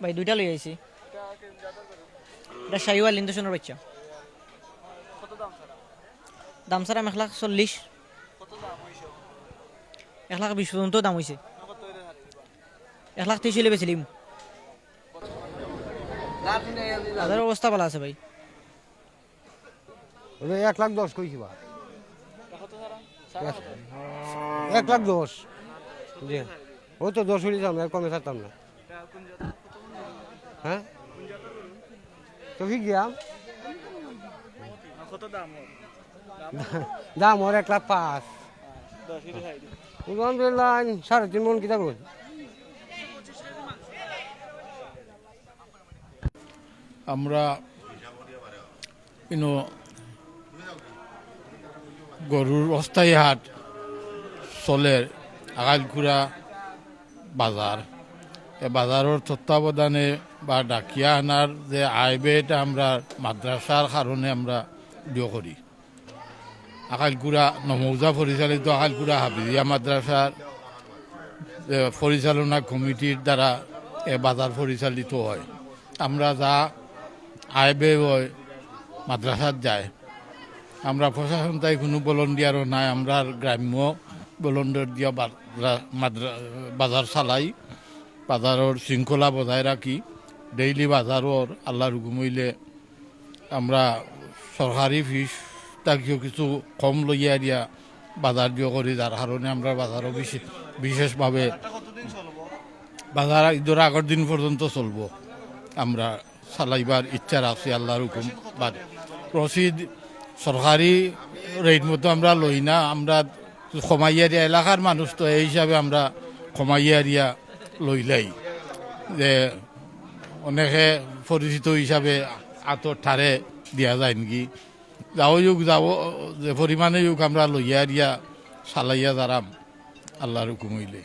ভাই দুইটা লই আইছি। এটা শাহিওয়াল ইন্দোসনের বাচ্চা। দাম ছাড়া 1,40,000। 1,20,000 পর্যন্ত দাম হয়েছে। 1,30,000 বেছিলিম। তাদের অবস্থা ভালো আছে ভাই। 1,10,000 কইছি বা 1,10,000। জি ও তো 10 হলে যাম, কমে ছাড়তাম না। হ্যাঁ তো কি গিয়াম দাম ওর 1,05,000। আলহামদুলিল্লাহ 3.5 মন কিতা করব। আমরা গরুর অস্থায়ী হাট চলে আগালকুড়া বাজার। এ বাজারের তত্ত্বাবধানে বা ডাকিয়া আনার যে আইবে এটা আমরা মাদ্রাসার কারণে আমরা দিও করি। আকালকুড়া নমৌজা পরিচালিত আকালকুড়া হাফিজিয়া মাদ্রাসার পরিচালনা কমিটির দ্বারা এ বাজার পরিচালিত হয়। আমরা যা আয় ব্যয় হয় মাদ্রাসার যায়। আমরা প্রশাসন তাই কোনো ভলন্টিয়ারও নাই, আমরা গ্রাম্য ভলন্টিয়ার দিয়া বাজার চালাই, বাজারের শৃঙ্খলা বজায় রাখি। ডেইলি বাজারের আল্লাহর হুকুম হইলে আমরা সরকারি ফিস তাকেও কিছু কম লইয়া দিয়া বাজার দিয়ে করি, যার কারণে আমরা বাজারও বিশেষভাবে বাজার ঈদের আগের দিন পর্যন্ত চলব আমরা চালাইবার ইচ্ছা রাখছি আল্লাহর হুকুম বাদ। রসিদ সরকারি রেট মতো আমরা লই না, আমরা কমাইয়া দিয়া এলাকার মানুষ তো এই হিসাবে আমরা কমাইয়া দিয়া লইলাই। যে অনেকে পরিচিত হিসাবে আতর ঠারে দিয়া যায় নাকি, যাও যুগ যাব যে পরিমাণে যুগ আমরা লইয়া দিয়া চালাইয়া যারাম আল্লাহর হুকুম হইলে।